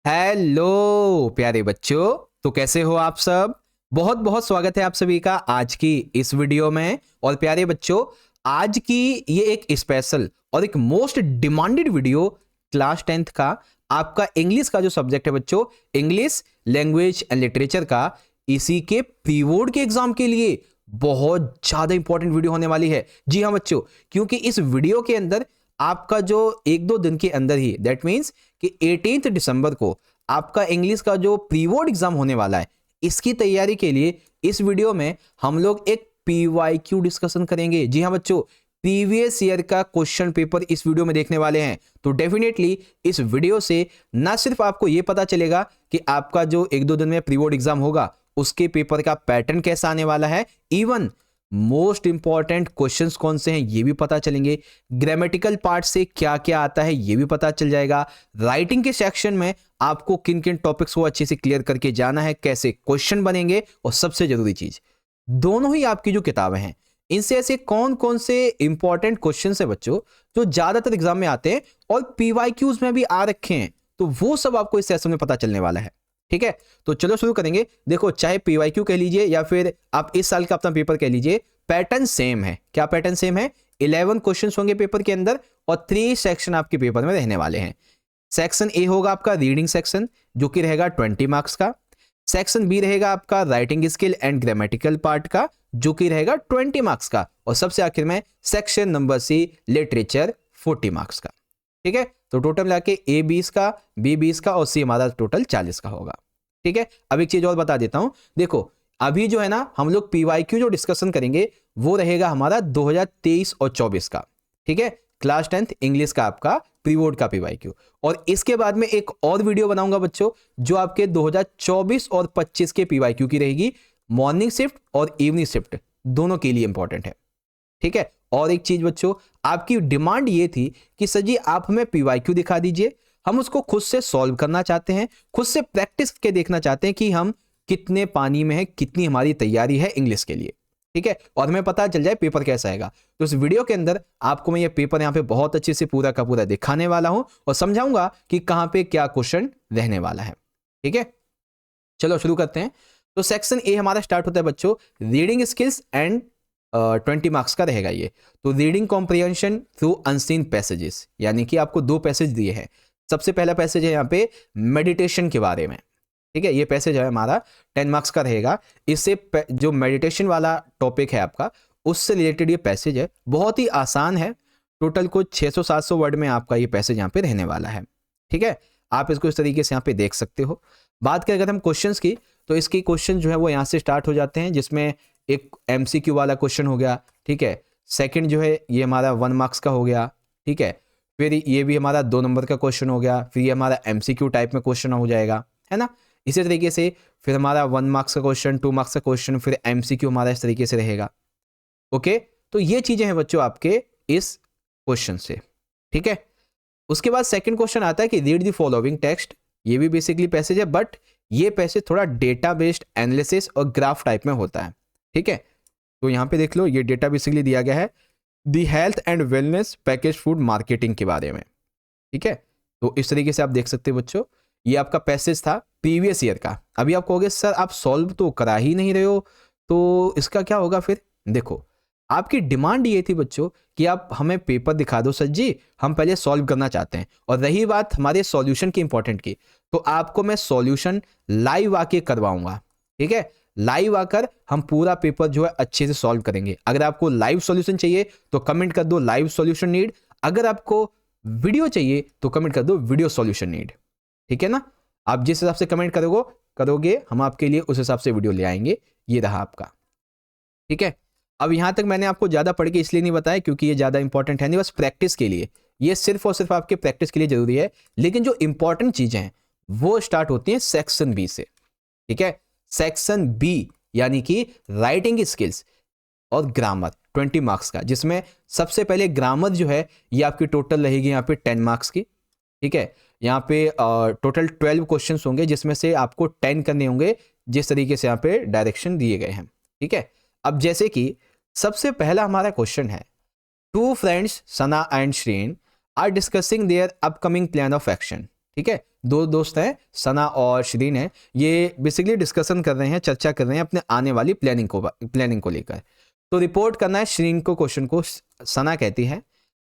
Hello प्यारे बच्चों, तो कैसे हो आप सब। बहुत बहुत स्वागत है आप सभी का आज की इस वीडियो में। और प्यारे बच्चों, आज की ये एक स्पेशल और एक most demanded video class 10th का आपका इंग्लिश का जो सब्जेक्ट है बच्चों, इंग्लिश लैंग्वेज एंड लिटरेचर का, इसी के प्री बोर्ड के एग्जाम के लिए बहुत ज्यादा इंपॉर्टेंट वीडियो होने वाली है। जी हाँ बच्चों, क्योंकि इस वीडियो के अंदर आपका जो एक दो दिन के अंदर ही, दैट मीन्स कि 18 दिसंबर को आपका इंग्लिश का जो प्री बोर्ड एग्जाम होने वाला है, इसकी तैयारी के लिए इस वीडियो में हम लोग एक पीवाईक्यू डिस्कशन करेंगे। जी हाँ बच्चों, प्रीवियस ईयर का क्वेश्चन पेपर इस वीडियो में देखने वाले हैं। तो डेफिनेटली इस वीडियो से ना सिर्फ आपको यह पता चलेगा कि आपका जो एक दो दिन में प्री बोर्ड एग्जाम होगा उसके पेपर का पैटर्न कैसा आने वाला है, इवन मोस्ट इंपॉर्टेंट क्वेश्चंस कौन से हैं ये भी पता चलेंगे, ग्रामेटिकल पार्ट से क्या क्या आता है ये भी पता चल जाएगा, राइटिंग के सेक्शन में आपको किन किन टॉपिक्स को अच्छे से क्लियर करके जाना है, कैसे क्वेश्चन बनेंगे, और सबसे जरूरी चीज, दोनों ही आपकी जो किताबें हैं इनसे ऐसे कौन कौन से इंपॉर्टेंट क्वेश्चन है बच्चों जो ज्यादातर एग्जाम में आते हैं और पीवाईक्यूज में भी आ रखे हैं, तो वो सब आपको इस सेशन में पता चलने वाला है। ठीक है, तो चलो शुरू करेंगे। देखो, चाहे पीवाईक्यू कह लीजिए या फिर आप इस साल का अपना पेपर कह लीजिए, पैटर्न सेम है। क्या पैटर्न सेम है? 11 क्वेश्चंस होंगे पेपर के अंदर और 3 सेक्शन आपके पेपर में रहने वाले हैं। सेक्शन ए होगा आपका रीडिंग सेक्शन, जो कि रहेगा 20 मार्क्स का। सेक्शन बी रहेगा आपका writing skill and grammatical part का, जो कि रहेगा 20 मार्क्स का। और सबसे आखिर में section number C literature 40 marks का। ठीक है, तो टोटल मिला के ए 20 का, बी 20 का और सी हमारा टोटल 40 का होगा। ठीक है, अब एक चीज और बता देता हूं। देखो, अभी जो है ना हम लोग पीवाईक्यू जो डिस्कशन करेंगे वो रहेगा हमारा 2023 और 24 का। ठीक है, क्लास 10th इंग्लिश का आपका प्री बोर्ड का पीवाईक्यू। और इसके बाद में एक और वीडियो बनाऊंगा बच्चों जो आपके 2024 और 25 के पीवाईक्यू की रहेगी। मॉर्निंग शिफ्ट और इवनिंग शिफ्ट दोनों के लिए इंपॉर्टेंट है। ठीक है, और एक चीज बच्चों, आपकी डिमांड ये थी कि सर जी आप हमें पीवाईक्यू दिखा दीजिए, हम उसको खुद से सॉल्व करना चाहते हैं, खुद से प्रैक्टिस करके देखना चाहते हैं कि हम कितने पानी में है, कितनी हमारी तैयारी है इंग्लिश के लिए। ठीक है, और हमें पता चल जाए पेपर कैसा आएगा। तो इस वीडियो के अंदर आपको मैं ये पेपर यहाँ पे बहुत अच्छे से पूरा का पूरा दिखाने वाला हूं और समझाऊंगा कि कहां पे क्या क्वेश्चन रहने वाला है। ठीक है, चलो शुरू करते हैं। तो सेक्शन ए हमारा स्टार्ट होता है बच्चों रीडिंग स्किल्स एंड 20 मार्क्स का रहेगा ये। तो reading comprehension through unseen passages, यानी कि आपको 2 पैसेज दिए हैं। सबसे पहला पैसेज है यहाँ पे मेडिटेशन के बारे में। ठीक है, ये पैसेज है हमारा 10 मार्क्स का रहेगा। इससे जो मेडिटेशन वाला टॉपिक है आपका, उससे रिलेटेड ये पैसेज है। बहुत ही आसान है, टोटल कुछ 600-700 वर्ड में आपका ये पैसेज यहाँ पे रहने वाला है। ठीक है, आप इसको इस तरीके से यहाँ पे देख सकते हो। बात करें अगर हम क्वेश्चंस की, तो इसके क्वेश्चन जो है वो यहाँ से स्टार्ट हो जाते हैं, जिसमें एक एमसीक्यू वाला क्वेश्चन हो गया। ठीक है, सेकंड जो है ये हमारा 1 मार्क्स का हो गया। ठीक है, फिर ये भी हमारा 2 नंबर का क्वेश्चन हो गया। फिर ये हमारा एमसीक्यू टाइप में क्वेश्चन हो जाएगा, है ना। इसी तरीके से फिर हमारा 1 मार्क्स का क्वेश्चन, 2 मार्क्स का क्वेश्चन, फिर एमसीक्यू हमारा इस तरीके से रहेगा। ओके, तो ये चीजें हैं बच्चों आपके इस क्वेश्चन से। ठीक है, उसके बाद सेकंड क्वेश्चन आता है कि रीड द फॉलोइंग टेक्स्ट। ये भी बेसिकली पैसेज है, बट ये पैसेज थोड़ा डेटा बेस्ड एनालिसिस और ग्राफ टाइप में होता है। ठीक है, तो यहां पे देख लो, ये डेटा बेसिकली दिया गया है the health and wellness package food marketing के बारे में। ठीक है, तो इस तरीके से आप देख सकते हो बच्चों, ये आपका पैसेज था प्रीवियस ईयर का। अभी आप कहोगे सर आप सॉल्व तो करा ही नहीं रहे हो, तो इसका क्या होगा फिर। देखो, आपकी डिमांड ये थी बच्चों कि आप हमें पेपर दिखा दो सर जी, हम पहले सॉल्व करना चाहते हैं। और रही बात हमारे सॉल्यूशन की इंपॉर्टेंट की, तो आपको मैं सॉल्यूशन लाइव आके करवाऊंगा। ठीक है, लाइव आकर हम पूरा पेपर जो है अच्छे से सॉल्व करेंगे। अगर आपको लाइव सॉल्यूशन चाहिए तो कमेंट कर दो लाइव सॉल्यूशन नीड, अगर आपको वीडियो चाहिए तो कमेंट कर दो वीडियो सॉल्यूशन नीड। ठीक है ना, आप जिस हिसाब से कमेंट करोगे हम आपके लिए उस हिसाब से वीडियो ले आएंगे। ये रहा आपका। ठीक है, अब यहां तक मैंने आपको ज्यादा पढ़ के इसलिए नहीं बताया क्योंकि ये ज्यादा इंपॉर्टेंट है नहीं, बस प्रैक्टिस के लिए, ये सिर्फ और सिर्फ आपके प्रैक्टिस के लिए जरूरी है। लेकिन जो इंपॉर्टेंट चीजें हैं वो स्टार्ट होती हैं सेक्शन बी से। ठीक है, सेक्शन बी यानी कि राइटिंग स्किल्स और ग्रामर 20 मार्क्स का, जिसमें सबसे पहले ग्रामर जो है ये आपकी टोटल रहेगी यहाँ पे 10 मार्क्स की। ठीक है, यहाँ पे टोटल 12 क्वेश्चंस होंगे, जिसमें से आपको 10 करने होंगे जिस तरीके से यहाँ पे डायरेक्शन दिए गए हैं। ठीक है, अब जैसे कि सबसे पहला हमारा क्वेश्चन है, 2 फ्रेंड्स सना एंड श्रेन are discussing their upcoming plan of action. ठीक है, दो दोस्त हैं, सना और श्रीन है, ये बेसिकली डिस्कशन कर रहे हैं, चर्चा कर रहे हैं अपने आने वाली प्लानिंग को लेकर। तो रिपोर्ट करना है श्रीन को क्वेश्चन को। सना कहती है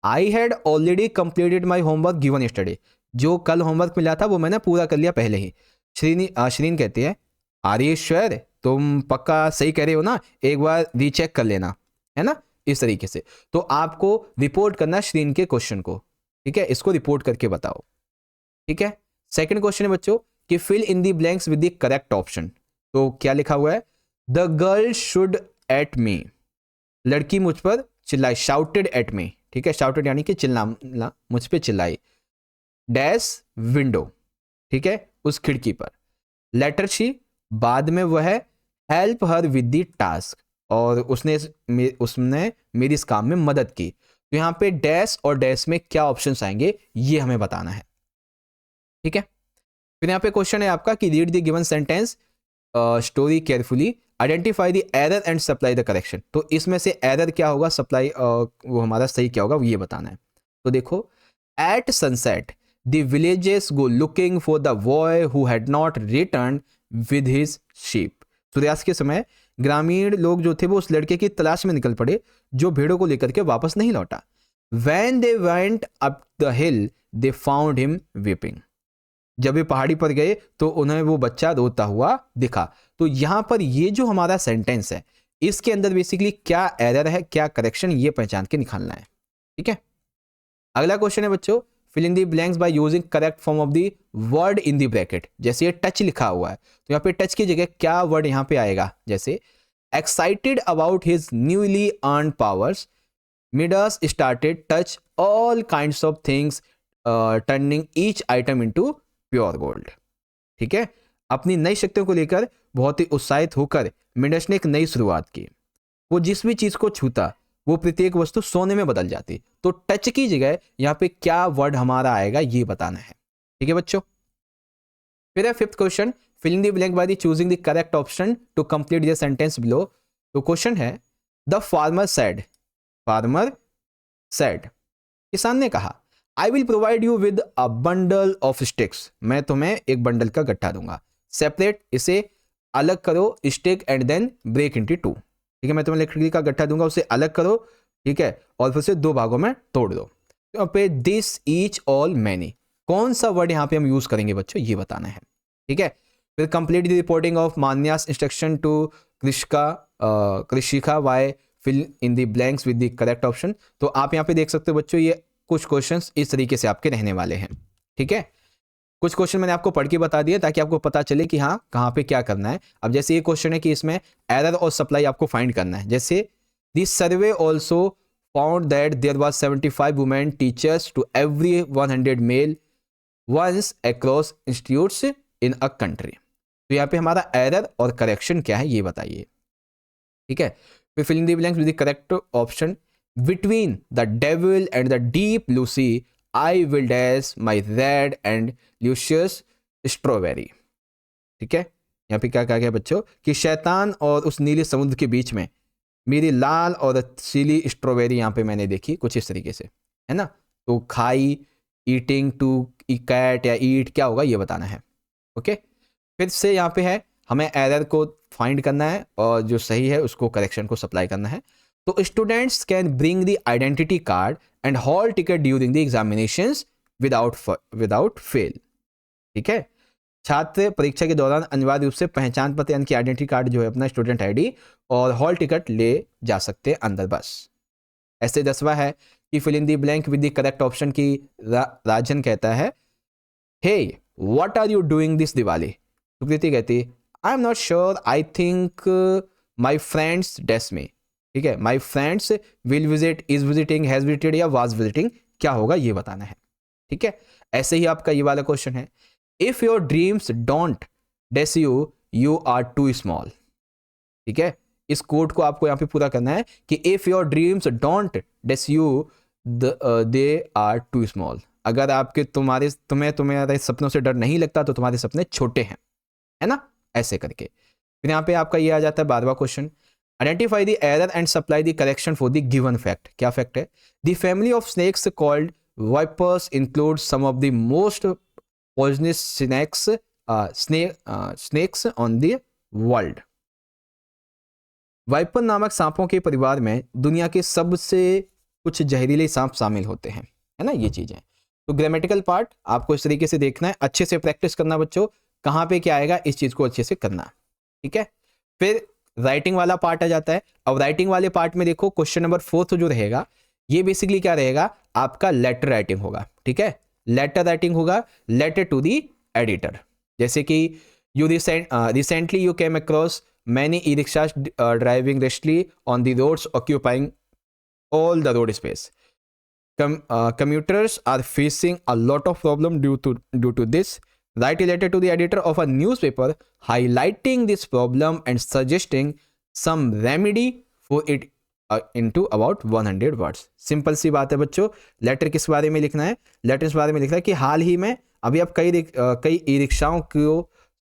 I had already completed my homework given yesterday, जो कल होमवर्क मिला था वो मैंने पूरा कर लिया पहले ही। श्रीन कहती है आर यू श्योर, तुम पक्का सही कह रहे हो ना, एक बार रीचेक कर लेना, है ना, इस तरीके से। तो आपको रिपोर्ट करना श्रीन के क्वेश्चन को, ठीक है, इसको रिपोर्ट करके बताओ, ठीक है। सेकंड क्वेश्चन है बच्चों कि fill in the blanks with the correct option. तो क्या लिखा हुआ है, the girl should at me, लड़की मुझ पर चिल्लाई, शाउटेड एट मी, ठीक है, शाउटेड यानी कि चिल्ला, मुझ पे चिल्लाई, डैश विंडो, ठीक है, उस खिड़की पर। लेटर शी, बाद में वह help her with the task, और उसने मेरी इस काम में मदद की। तो यहाँ पे डैश और डैश में क्या ऑप्शंस आएंगे ये हमें बताना है, ठीक है। फिर यहाँ पे क्वेश्चन है आपका कि read the given sentence story carefully, identify the error and supply the correction. तो इसमें से एरर क्या होगा, सप्लाई वो हमारा सही क्या होगा ये बताना है। तो देखो, at sunset the villages go looking for the boy who had not return with his sheep. सूर्यास्त के समय ग्रामीण लोग जो थे वो उस लड़के की तलाश में निकल पड़े जो भेड़ों को लेकर के वापस नहीं लौटा। When they went up the hill, they found him weeping. जब वे पहाड़ी पर गए तो उन्हें वो बच्चा रोता हुआ दिखा। तो यहां पर ये जो हमारा सेंटेंस है इसके अंदर बेसिकली क्या एरर है, क्या करेक्शन, ये पहचान के निकालना है, ठीक है। अगला क्वेश्चन है बच्चों, fill in the blanks by using correct form of the word in the bracket. जैसे ये टच लिखा हुआ है तो यहाँ पे टच की जगह क्या वर्ड यहाँ पे आएगा, जैसे excited about his newly earn powers, Midas started touch all kinds of things, turning each item into pure gold. ठीक है, अपनी नई शक्तियों को लेकर बहुत ही उत्साहित होकर मिडस ने एक नई शुरुआत की। वो जिस भी चीज को छूता वो प्रत्येक वस्तु सोने में बदल जाती। तो टच की जगह यहाँ पे क्या वर्ड हमारा आएगा ये बताना है, ठीक है बच्चों। फिर है fifth question, filling the blank by the choosing the correct option to complete the sentence below. तो क्वेश्चन है द फार्मर सेड, किसान ने कहा, I will provide you with a bundle of sticks, मैं तुम्हें एक बंडल का गट्ठा दूंगा। सेपरेट, इसे अलग करो, stick and then break into two, ठीक है, मैं तुम्हें लकड़ी का गट्ठा दूंगा, उसे अलग करो, ठीक है, और फिर उसे दो भागों में तोड़ दो। तो पे दिस, ईच, ऑल, मैनी, कौन सा वर्ड यहाँ पे हम यूज करेंगे बच्चों ये बताना है, ठीक है। फिर complete the reporting of Manya's instruction to Krishika Y fill in the blanks with the correct option. तो आप यहाँ पे देख सकते हो बच्चों ये कुछ क्वेश्चंस इस तरीके से आपके रहने वाले हैं, ठीक है। कुछ क्वेश्चन मैंने आपको पढ़ के बता दिया ताकि आपको पता चले कि हाँ कहाँ पे क्या करना है। अब जैसे ये क्वेश्चन है कि इसमें एरर और सप्लाई आपको फाइंड करना है। जैसे this survey also found that there was 75 women teachers to every 100 male ones across institutes in a country. तो यहाँ पे हमारा एरर और करेक्शन क्या है ये बताइए, ठीक है। फिर fill in the blanks with the correct option, between the devil and the deep blue sea I will dash my red and luscious strawberry, ठीक है। यहाँ पे क्या कहा गया बच्चों कि शैतान और उस नीले समुद्र के बीच में मेरी लाल और रसीली स्ट्रॉबेरी यहाँ पे मैंने देखी, कुछ इस तरीके से, है ना। तो खाई, ईटिंग, टू कैट या ईट, क्या होगा ये बताना है, ओके। फिर से यहाँ पे है हमें एरर को फाइंड करना है और जो सही है उसको करेक्शन को सप्लाई करना है। तो students can bring the identity card and hall ticket during the examinations without fail, ठीक है। छात्र परीक्षा के दौरान अनिवार्य रूप से पहचान पत्र यानी कि आइडेंटिटी कार्ड जो है अपना स्टूडेंट आईडी और हॉल टिकट ले जा सकते हैं अंदर बस। ऐसे 10वां है कि fill in the blank with the correct option की राजन कहता है hey what are you doing this Diwali. Sukriti कहती I am not sure, I think my friends dash me, ठीक है। My friends will visit, is visiting, has visited या was visiting, क्या होगा ये बताना है, ठीक है। ऐसे ही आपका ये वाला क्वेश्चन है if your dreams don't daze you, you are too small, ठीक है। इस कोड को आपको यहाँ पे पूरा करना है कि if your dreams don't daze you they are too small. अगर आपके तुम्हारे सपनों से डर नहीं लगता तो तुम्हारे सपने छोटे हैं, है ना, ऐसे करके। फिर यहाँ पे आपका ये आ जाता है 12वां question, identify the error and supply the correction for the given fact. क्या फैक्ट है, the family of snakes called vipers include some of the most poisonous snakes on the world. Viper नामक सांपों के परिवार में दुनिया के सबसे कुछ जहरीले सांप शामिल होते हैं, है ना, ये चीजें। तो ग्रामेटिकल पार्ट आपको इस तरीके से देखना है, अच्छे से प्रैक्टिस करना बच्चों, कहाँ पे क्या आएगा इस चीज को अच्छे से करना, ठीक है। फिर राइटिंग वाला पार्ट आ जाता है। अब राइटिंग वाले पार्ट में देखो क्वेश्चन नंबर 4 जो रहेगा ये बेसिकली क्या रहेगा, आपका लेटर राइटिंग होगा, ठीक है। लेटर राइटिंग होगा, लेटर टू दी एडिटर। जैसे कि you recently you came across many e-rickshaws driving rashly on the roads occupying all the road space. Commuters are facing a lot of problem due to this. Write a letter to the editor of a newspaper highlighting this problem and suggesting some remedy for it into about 100 words. Simple सी बात है बच्चों। Letter किस बारे में लिखना है, letter इस बारे में लिखना है कि हाल ही में अभी आप कई ई रिक्शाओं को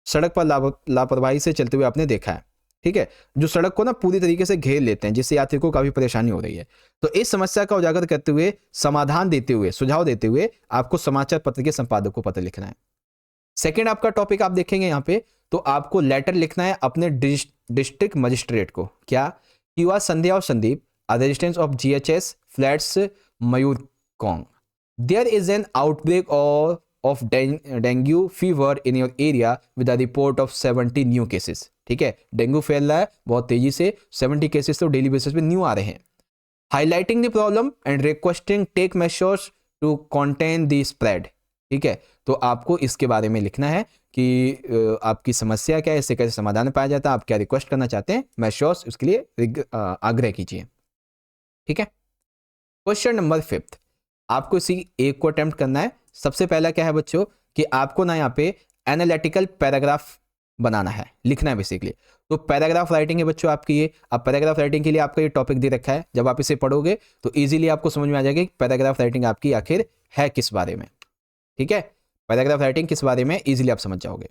सड़क पर लापरवाही से चलते हुए आपने देखा है, ठीक है, जो सड़क को ना पूरी तरीके से घेर लेते हैं, जिससे यात्री को काफी परेशानी हो रही है। तो इस समस्या का उजागर करते हुए, समाधान देते हुए, सुझाव देते हुए आपको समाचार पत्र के संपादक को पत्र लिखना है। सेकंड आपका टॉपिक आप देखेंगे यहाँ पे, तो आपको लेटर लिखना है अपने डिस्ट्रिक्ट मजिस्ट्रेट को। क्या, युवा संध्या और Sandeep are residents of GHS flats मयूरकोंग। There is an outbreak of dengue fever in your area with a report of 70 new cases। ठीक है, डेंगू फैल रहा है बहुत तेजी से, 70 केसेस तो डेली बेसिस पे न्यू आ रहे हैं। Highlighting the problem and requesting take measures to contain the spread. ठीक है, तो आपको इसके बारे में लिखना है कि आपकी समस्या क्या है, इससे कैसे समाधान पाया जाता है, आप क्या रिक्वेस्ट करना चाहते हैं, मेजर्स उसके लिए आग्रह कीजिए। ठीक है, क्वेश्चन नंबर 5 आपको इसी एक को अटेम्प्ट करना है। सबसे पहला क्या है बच्चों कि आपको ना यहाँ पे एनालिटिकल पैराग्राफ बनाना है, लिखना है बेसिकली। तो पैराग्राफ राइटिंग है बच्चों आपकी ये। अब पैराग्राफ राइटिंग के लिए आपका ये टॉपिक दे रखा है, जब आप इसे पढ़ोगे तो इजीली आपको समझ में आ जाएगा कि पैराग्राफ राइटिंग आपकी आखिर है किस बारे में। ठीक है, पैराग्राफ राइटिंग किस बारे में इजीली आप समझ जाओगे।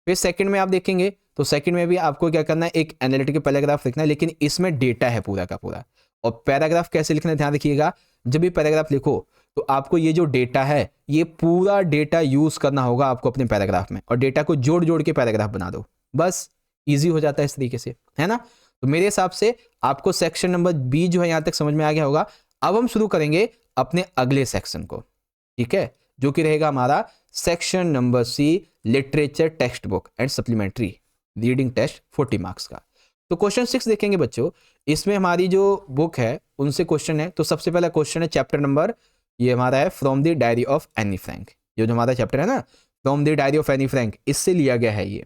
फिर सेकंड में आप देखेंगे तो सेकंड में भी आपको क्या करना है, एक एनालिटिकल पैराग्राफ लिखना है, लेकिन इसमें डेटा है पूरा का पूरा। और पैराग्राफ कैसे लिखना है ध्यान रखिएगा, जब भी पैराग्राफ लिखो तो आपको ये जो डेटा है ये पूरा डेटा यूज करना होगा आपको अपने पैराग्राफ में, और डेटा को जोड़ जोड़ के पैराग्राफ बना दो, बस इजी हो जाता है इस तरीके से, है ना। तो मेरे हिसाब से आपको सेक्शन नंबर B जो है यहां तक समझ में आ गया होगा। अब हम शुरू करेंगे अपने अगले सेक्शन को, ठीक है, जो कि रहेगा हमारा section number C literature text book and supplementary reading test 40 marks का। तो क्वेश्चन 6 देखेंगे बच्चों, इसमें हमारी जो बुक है उनसे क्वेश्चन है। तो सबसे पहला क्वेश्चन है चैप्टर नंबर, ये हमारा है from the diary of Anne Frank. ये जो हमारा चैप्टर है ना from the diary of Anne Frank, इससे लिया गया है ये।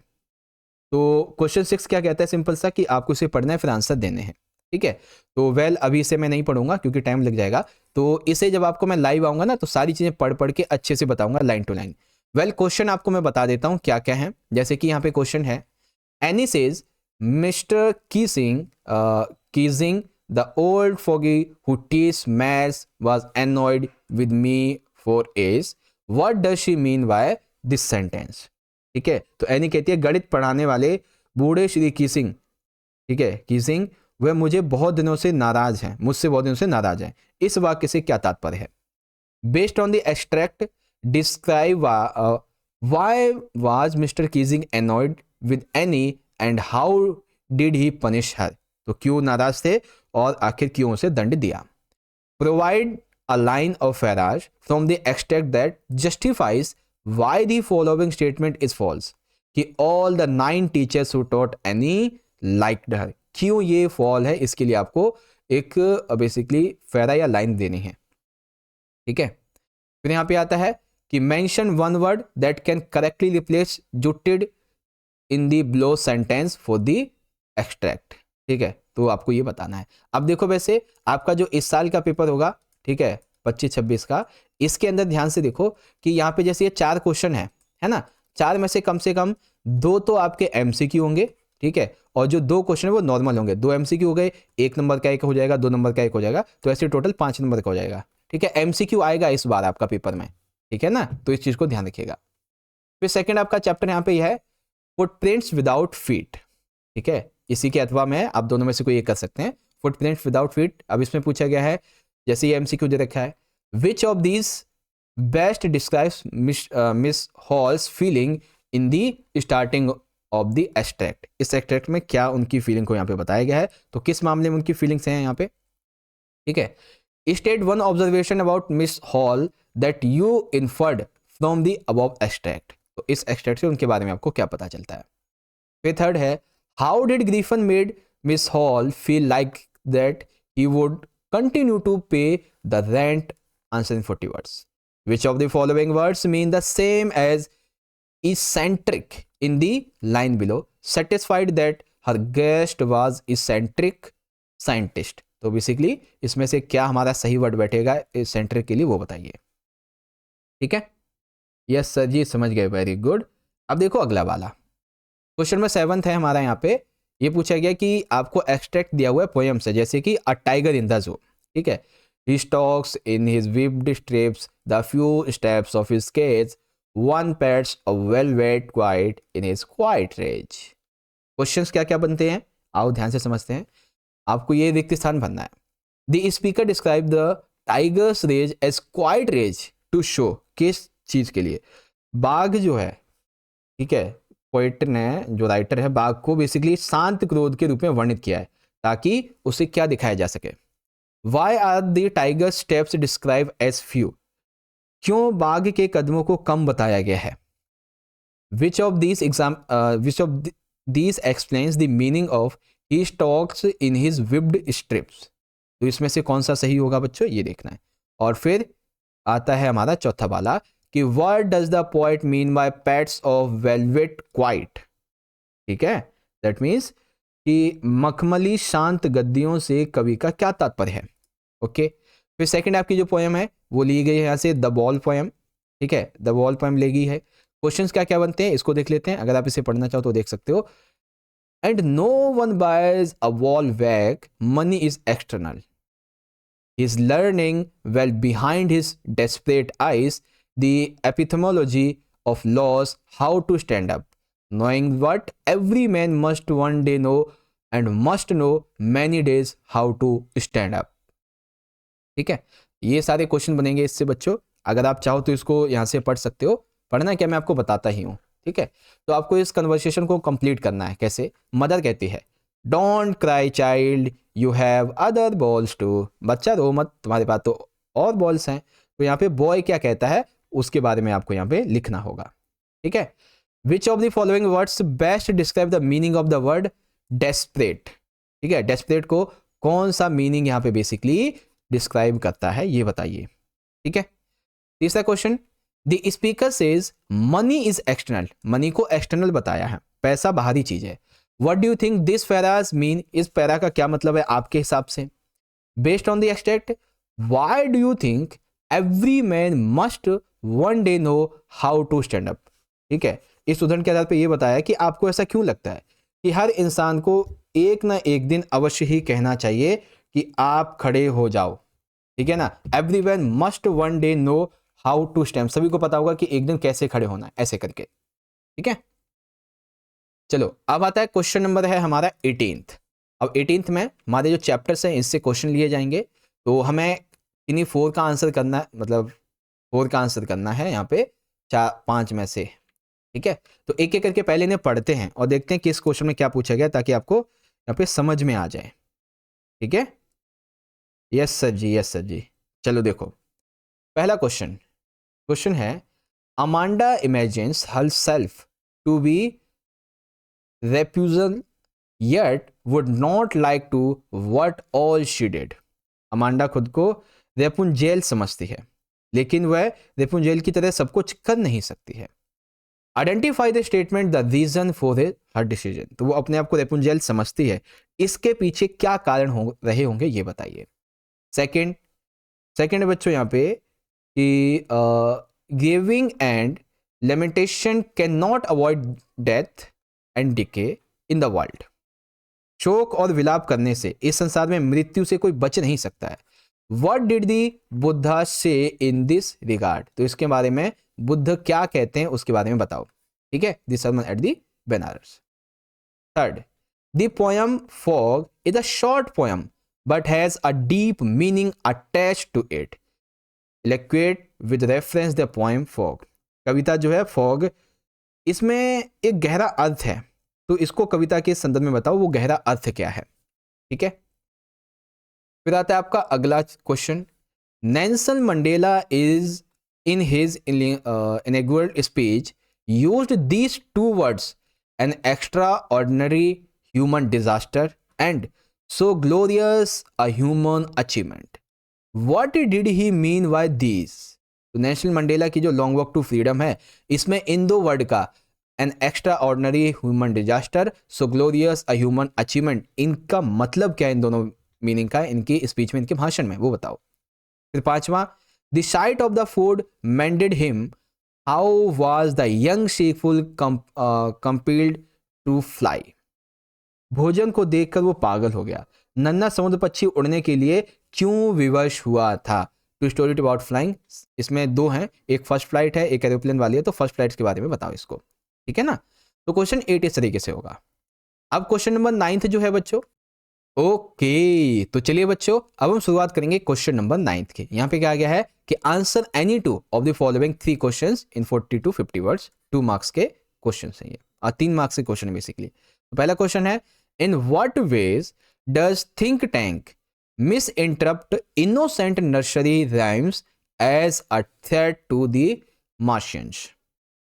तो क्वेश्चन 6 क्या कहता है, सिंपल सा कि आपको इसे पढ़ना है फिर आंसर देने हैं। ठीक है, तो वेल अभी इसे मैं नहीं पढ़ूंगा क्योंकि टाइम लग जाएगा, तो इसे जब आपको मैं लाइव आऊंगा ना तो सारी चीजें पढ़ पढ़ के अच्छे से बताऊंगा line to line. Well question आपको मैं बता देता हूं क्या क्या है। जैसे कि यहाँ पे क्वेश्चन है, any says mister Keesing the old fogey who teased maths was annoyed with me for ages. What does she mean by this sentence? ठीक है, तो एनी कहती है गणित पढ़ाने वाले बूढ़े श्री कीसिंग, ठीक है, कीसिंग वह मुझे बहुत दिनों से नाराज हैं, मुझसे बहुत दिनों से नाराज हैं। इस वाक्य से क्या तात्पर्य है? Based on the extract describe why was mister Keesing annoyed with Annie and how did he punish her? तो क्यों नाराज थे और आखिर क्यों उसे दंड दिया? Provide a line of phrase from the extract that justifies why the following statement is false, कि all the 9 teachers who taught Annie liked her. क्यों ये फॉल है, इसके लिए आपको एक बेसिकली फैरा या लाइन देनी है। ठीक है, फिर यहां पे आता है कि mention one word that can correctly replace jutted in the below sentence for the extract. ठीक है, तो आपको ये बताना है। अब देखो वैसे आपका जो इस साल का पेपर होगा, ठीक है, 25-26 का, इसके अंदर ध्यान से देखो कि यहाँ पे जैसे ये 4 क्वेश्चन है ना, 4 में से कम 2 तो आपके MCQ होंगे, ठीक है, और जो 2 क्वेश्चन है वो नॉर्मल होंगे। 2 MCQ हो गए, 1 नंबर का 1 हो जाएगा, 2 नंबर का 1 हो जाएगा, तो ऐसे टोटल 5 नंबर का हो जाएगा। ठीक है, MCQ आएगा इस बार आपका पेपर में, ठीक है ना, तो इस चीज को ध्यान रखिएगा। फिर सेकेंड आपका चैप्टर यहाँ पे यह है फुटप्रिंट्स विदाउट फीट। ठीक है, इसी के अथवा में आप दोनों में से कोई एक कर सकते हैं, फुटप्रिंट्स विदाउट फीट। अब इसमें पूछा गया है, जैसे ये MCQ दे रखा है, which of these best describes miss halls feeling in the starting of the extract. इस एक्सट्रैक्ट में क्या उनकी फीलिंग को यहाँ पे बताया गया है, तो किस मामले में उनकी फीलिंग्स हैं यहाँ पे, ठीक है। State one observation about miss hall that you inferred from the above extract. तो इस एक्सट्रैक्ट से उनके बारे में आपको क्या पता चलता है। फिर थर्ड है, how did Griffin made Miss Hall feel like that he would continue to pay the rent. Answer in 40 words. Which of the following words mean the same as eccentric in the line below? Satisfied that her guest was eccentric scientist। तो basically इसमें से क्या हमारा सही word बैठेगा eccentric के लिए वो बताइए, ठीक है। यस सर जी समझ गए, वेरी गुड। अब देखो अगला वाला क्वेश्चन में 7th है हमारा। यहाँ पे ये पूछा गया कि आपको एक्सट्रैक्ट दिया हुआ है पोएम से, जैसे कि a tiger in the zoo, ठीक है। He stalks in his whipped strips the few steps of his cage, one pets a velvet quiet in his quiet rage। Questions क्या क्या बनते हैं, आओ ध्यान से समझते हैं। आपको ये रिक्त स्थान भरना है। The speaker describe the tiger's rage as quite rage to show, किस चीज के लिए, बाघ जो है, ठीक है, पोइट ने जो राइटर है बाघ को बेसिकली शांत क्रोध के रूप में वर्णित किया है ताकि उसे क्या दिखाया जा सके। Why are the tiger steps describe as few, क्यों बाघ के कदमों को कम बताया गया है। Which of these explains the meaning of he stalks in his whipped stripes. तो इसमें से कौन सा सही होगा बच्चों, ये देखना है। और फिर आता है हमारा चौथा वाला कि what does the poet mean by pets of velvet quite, ठीक है। दैट मीन्स कि मखमली शांत गद्दियों से कवि का क्या तात्पर्य है, ओके। फिर सेकंड आपकी जो पोएम है वो ली गई है यहाँ से द बॉल पोएम, ठीक है, द बॉल पोएम ली गई है। क्वेश्चंस क्या क्या बनते हैं इसको देख लेते हैं, अगर आप इसे पढ़ना चाहो तो देख सकते हो। And no one buys a wall bag, money is external, is learning well behind his desperate eyes the epistemology of loss, how to stand up, knowing what every man must one day know and must know many days how to stand up, ठीक है। ये सारे question बनेंगे इससे बच्चों, अगर आप चाहो तो इसको यहाँ से पढ़ सकते हो। पढ़ना क्या मैं आपको बताता ही हूँ, ठीक है। तो आपको इस कन्वर्सेशन को कंप्लीट करना है। कैसे, मदर कहती है don't cry child you have other balls too, बच्चा रो मत तुम्हारे पास तो और बॉल्स हैं। तो यहाँ पे बॉय क्या कहता है उसके बारे में आपको यहाँ पे लिखना होगा, ठीक है। Which of the following words best describe the meaning of the word desperate, ठीक है। डेस्परेट को कौन सा मीनिंग यहाँ पे बेसिकली डिस्क्राइब करता है ये बताइए, ठीक है। तीसरा question, the speaker says money is external, money को एक्सटर्नल बताया है, पैसा बाहरी चीज है। What do you think this paras mean, इस पैरा का क्या मतलब है आपके हिसाब से। Based on the extract, why do you think every man must one day know how to stand up, ठीक है। इस उदाहरण के आधार पर यह बताया कि आपको ऐसा क्यों लगता है कि हर इंसान को एक ना एक दिन अवश्य ही कहना चाहिए कि आप खड़े हो जाओ, ठीक है ना। Everyone must one day know how to stand, सभी को पता होगा कि एक दिन कैसे खड़े होना है, ऐसे करके, ठीक है। चलो अब आता है क्वेश्चन नंबर है हमारा 18th। अब 18th में हमारे जो चैप्टर्स हैं इससे क्वेश्चन लिए जाएंगे, तो हमें इन्हीं 4 का आंसर करना है, मतलब 4 का आंसर करना है यहाँ पे 5 में से, ठीक है। तो एक एक करके पहले इन्हें पढ़ते हैं और देखते हैं कि इस क्वेश्चन में क्या पूछा गया ताकि आपको यहाँ पे समझ में आ जाए, ठीक है। Yes sir ji, yes sir ji. चलो देखो पहला क्वेश्चन है, Amanda imagines herself to be Rapunzel yet would not like to what all she did. Amanda खुद को रेपुंजेल समझती है लेकिन वह रेपुंजेल की तरह सब कुछ कर नहीं सकती है। Identify the statement the reason for her decision, तो वो अपने आप को रेपुंजेल समझती है, इसके पीछे क्या कारण रहे होंगे ये बताइए। सेकंड बच्चों यहाँ पे कि giving and lamentation can not avoid death and decay in the world, शोक और विलाप करने से इस संसार में मृत्यु से कोई बच नहीं सकता है। व्हाट डिड दी बुद्धा से इन दिस रिगार्ड, तो इसके बारे में बुद्ध क्या कहते हैं उसके बारे में बताओ, ठीक है। This sermon at the Benares. Third, the poem Fog is a short poem but has a deep meaning attached to it. Elucidate with reference the poem Fog. कविता जो है फॉग, इसमें एक गहरा अर्थ है, तो इसको कविता के संदर्भ में बताओ वो गहरा अर्थ क्या है। ठीक है, फिर आता है आपका अगला question. Nelson Mandela is in his inaugural speech used these two words, an extraordinary human disaster and so glorious a human achievement. What did he mean by these? तो नेल्सन मंडेला की जो long walk to freedom है, इसमें इन दो word का N extraordinary human disaster, so glorious a human achievement, इनका मतलब क्या है, इन दोनों मीनिंग का इनकी स्पीच में, इनके भाषण में, वो बताओ। फिर पांचवा, the sight of the food maddened him, how was the young seagull compelled to fly? भोजन को देखकर वो पागल हो गया, नन्हा समुद्र पक्षी उड़ने के लिए क्यों विवश हुआ था? टू स्टोरी अबाउट फ्लाइंग, इसमें दो हैं, एक फर्स्ट फ्लाइट है, एक एरोप्लेन वाली है, तो फर्स्ट फ्लाइट के बारे में बताओ इसको। ठीक है ना, तो क्वेश्चन 8 इस तरीके से होगा। अब क्वेश्चन नंबर 9 जो है बच्चों, ओके, तो चलिए बच्चों अब हम शुरुआत करेंगे क्वेश्चन नंबर 9 के। यहाँ पे क्या गया है कि answer any two of the following 3 questions in 40 to 50 words. 2 marks के क्वेश्चन है ये, और 3 मार्क्स के क्वेश्चन है बेसिकली। तो पहला क्वेश्चन है, in what ways does think tank misinterpret innocent nursery rhymes as a threat to the Martians?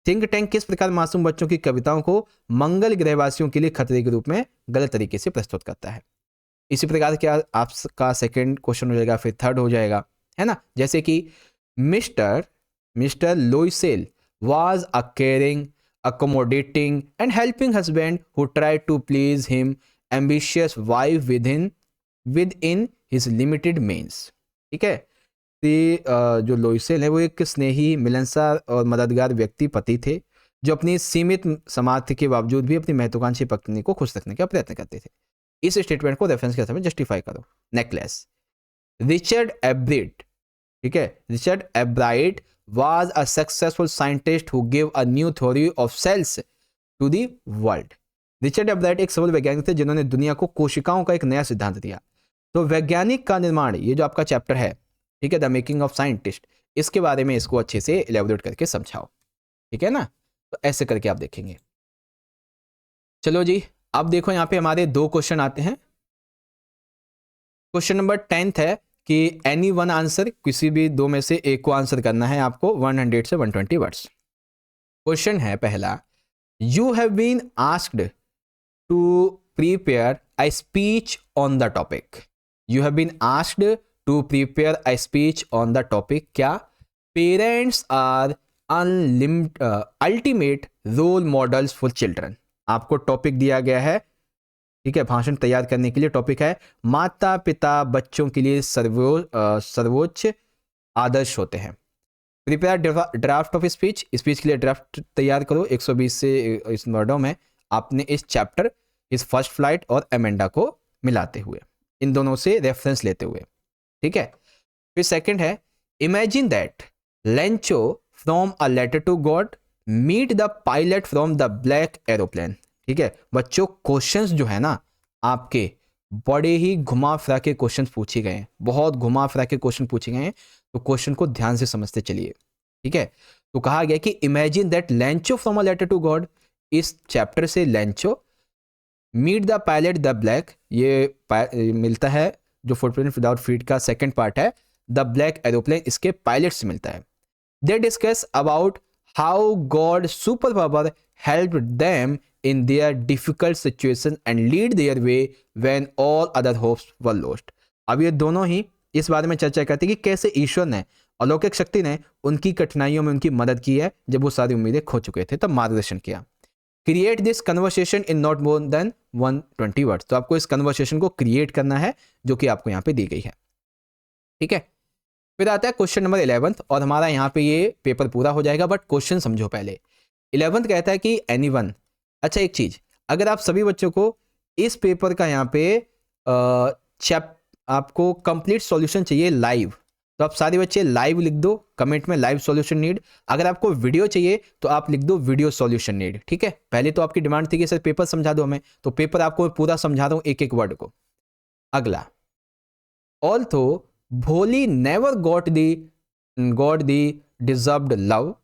Think tank किस प्रकार मासूम बच्चों की कविताओं को मंगल ग्रहवासियों के लिए खतरे के रूप में गलत तरीके से प्रस्तुत करता है? इसी प्रकार क्या आपका सेकंड क्वेश्चन हो जाएगा, फिर थर्ड हो जाएगा, है ना। जैसे कि mister Loisel was a caring, accommodating and helping husband who tried to please him ambitious wife within his limited means। ठीक है, जो लोइसेल है वो एक स्नेही, मिलनसार और मददगार व्यक्ति पति थे जो अपनी सीमित सामर्थ्य के बावजूद भी अपनी महत्वाकांक्षी पत्नी को खुश रखने का प्रयत्न करते थे। इस स्टेटमेंट को रेफरेंस के समय जस्टिफाई करो। नेकलेस, रिचर्ड एब्राइट, ठीक है, Richard एब्राइट was a successful scientist who gave a new theory of cells to the world। Richard एब्राइट एक सफल वैज्ञानिक थे जिन्होंने दुनिया को कोशिकाओं का एक नया सिद्धांत दिया। तो वैज्ञानिक का निर्माण, ये जो आपका चैप्टर है, ठीक है, द मेकिंग ऑफ साइंटिस्ट, इसके बारे में इसको अच्छे से इलेबोरेट करके समझाओ। ठीक है ना, तो ऐसे करके आप देखेंगे। चलो जी, अब देखो यहाँ पे हमारे 2 क्वेश्चन आते हैं। क्वेश्चन नंबर 10 है कि एनी वन आंसर, किसी भी 2 में से एक को आंसर करना है आपको 100 से 120 वर्ड्स। क्वेश्चन है पहला, you have been asked to prepare a speech on the topic. You have been asked to prepare a speech on the topic. क्या? Parents are ultimate role models for children. आपको topic दिया गया है, ठीक है, भाषण तैयार करने के लिए टॉपिक है माता पिता बच्चों के लिए सर्वोच्च आदर्श होते हैं। Prepare draft of speech, speech के लिए ड्राफ्ट तैयार करो 120 से इस वर्डों में। आपने इस चैप्टर, इस फर्स्ट फ्लाइट और एमेंडा को मिलाते हुए, इन दोनों से रेफरेंस लेते हुए, ठीक है। फिर सेकंड है, imagine that Lencho from a letter to God meet the pilot from the black aeroplane. ठीक है बच्चों, क्वेश्चंस जो है ना आपके बड़े ही घुमा फिरा के क्वेश्चंस पूछे गए हैं, बहुत घुमा फिरा के क्वेश्चन पूछे गए हैं, तो क्वेश्चन को ध्यान से समझते चलिए। ठीक है, तो कहा गया कि imagine that Lencho from a letter to God, इस चैप्टर से Lencho, meet the pilot the black, ये मिलता है जो फुटप्रिंट विदाउट फीट का सेकंड पार्ट है, द ब्लैक एरोप्लेन इसके पायलट से मिलता है। They discuss about how God super power help them in their difficult situation and lead their way when all other hopes were lost। अब ये दोनों ही इस बारे में चर्चा करते हैं कि कैसे ईश्वर ने, अलौकिक शक्ति ने उनकी कठिनाइयों में उनकी मदद की है जब वो सारी उम्मीदें खो चुके थे, तब मार्गदर्शन किया। Create this conversation in not more than 120 words. तो आपको इस कन्वर्सेशन को क्रिएट करना है जो कि आपको यहाँ पे दी गई है। ठीक है, फिर आता है क्वेश्चन नंबर 11 और हमारा यहाँ पे ये पेपर पूरा हो जाएगा, बट क्वेश्चन समझो पहले। 11 कहता है कि एनीवन, अच्छा एक चीज, अगर आप सभी बच्चों को इस पेपर का यहाँ पे आपको कंप्लीट सॉल्यूशन चाहिए लाइव, तो आप सारे बच्चे लाइव लिख दो कमेंट में, लाइव सॉल्यूशन नीड। अगर आपको वीडियो चाहिए तो आप लिख दो वीडियो सॉल्यूशन नीड। ठीक है, पहले तो आपकी डिमांड थी कि सर पेपर समझा दो हमें, तो पेपर आपको पूरा समझा रहा हूं एक एक वर्ड को। अगला, ऑल्थो भोली never got the got the deserved love,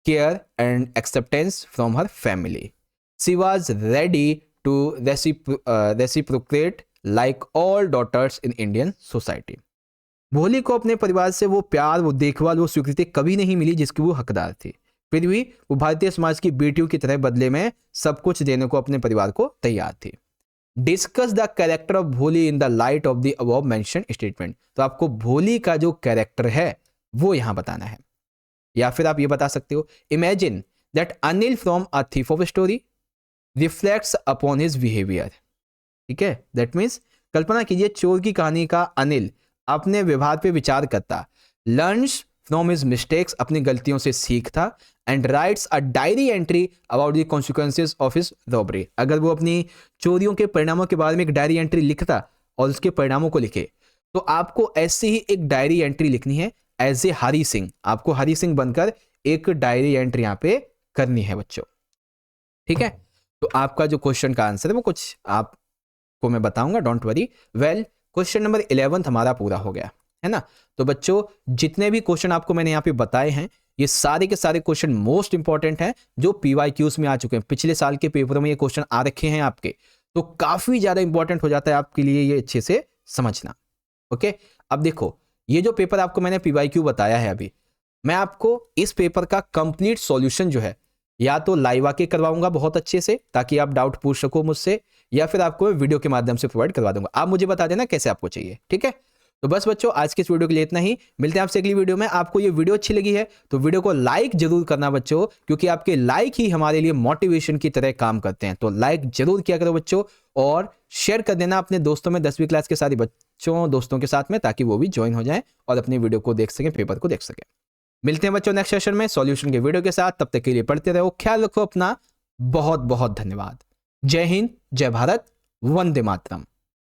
care and acceptance from her family. She was ready to reciprocate like all daughters in Indian society. भोली को अपने परिवार से वो प्यार, वो देखभाल, वो स्वीकृति कभी नहीं मिली जिसकी वो हकदार थी। फिर भी वो भारतीय समाज की बेटियों की तरह बदले में सब कुछ देने को अपने परिवार को तैयार थी। डिस्कस द कैरेक्टर ऑफ भोली in the light of the above mention statement. तो आपको भोली का जो कैरेक्टर है वो यहां बताना है। या फिर आप ये बता सकते हो, imagine that Anil from a thief of story reflects upon his behaviour. ठीक है, दैट मीन्स कल्पना कीजिए चोर की कहानी का अनिल अपने व्यवहार पे विचार करता, लर्न्स फ्रॉम हिज मिस्टेक्स, अपनी गलतियों से सीखता, and rights a diary entry about the consequences of his robbery. अगर वो अपनी चोरियों के परिणामों के बारे में एक डायरी एंट्री लिखता और उसके परिणामों को लिखे, तो आपको ऐसे ही एक डायरी एंट्री लिखनी है एज ए हरी सिंह। आपको हरी सिंह बनकर एक डायरी एंट्री यहां पे करनी है बच्चों। ठीक है, तो आपका जो क्वेश्चन का आंसर है वो कुछ आपको मैं बताऊंगा, don't worry. Well, question number 11 हमारा पूरा हो गया है ना। तो बच्चों जितने भी क्वेश्चन आपको मैंने यहाँ पे बताए हैं, ये सारे के सारे क्वेश्चन मोस्ट इंपॉर्टेंट हैं जो PYQs में आ चुके हैं। पिछले साल के पेपरों में ये क्वेश्चन आ रखे हैं आपके, तो काफी ज्यादा इंपॉर्टेंट हो जाता है आपके लिए ये अच्छे से समझना। ओके, अब देखो ये जो पेपर आपको मैंने PYQ बताया है अभी, मैं आपको इस पेपर का कंप्लीट सॉल्यूशन जो है या तो लाइव आके करवाऊंगा बहुत अच्छे से ताकि आप डाउट पूछ सको मुझसे, या फिर आपको वीडियो के माध्यम से प्रोवाइड करवा दूंगा। आप मुझे बता देना कैसे आपको चाहिए। ठीक है, तो बस बच्चों आज के इस वीडियो के लिए इतना ही। मिलते हैं आपसे अगली वीडियो में। आपको ये वीडियो अच्छी लगी है तो वीडियो को लाइक जरूर करना बच्चों, क्योंकि आपके लाइक ही हमारे लिए मोटिवेशन की तरह काम करते हैं। तो लाइक जरूर किया करो बच्चों, और शेयर कर देना अपने दोस्तों में, 10वीं क्लास के सारे बच्चों दोस्तों के साथ में, ताकि वो भी ज्वाइन हो जाएं और अपनी वीडियो को देख सकें, पेपर को देख सकें। मिलते हैं बच्चों नेक्स्ट सेशन में सॉल्यूशन के वीडियो के साथ। तब तक के लिए पढ़ते रहो, ख्याल रखो अपना। बहुत बहुत धन्यवाद। जय हिंद, जय भारत, वंदे मातरम।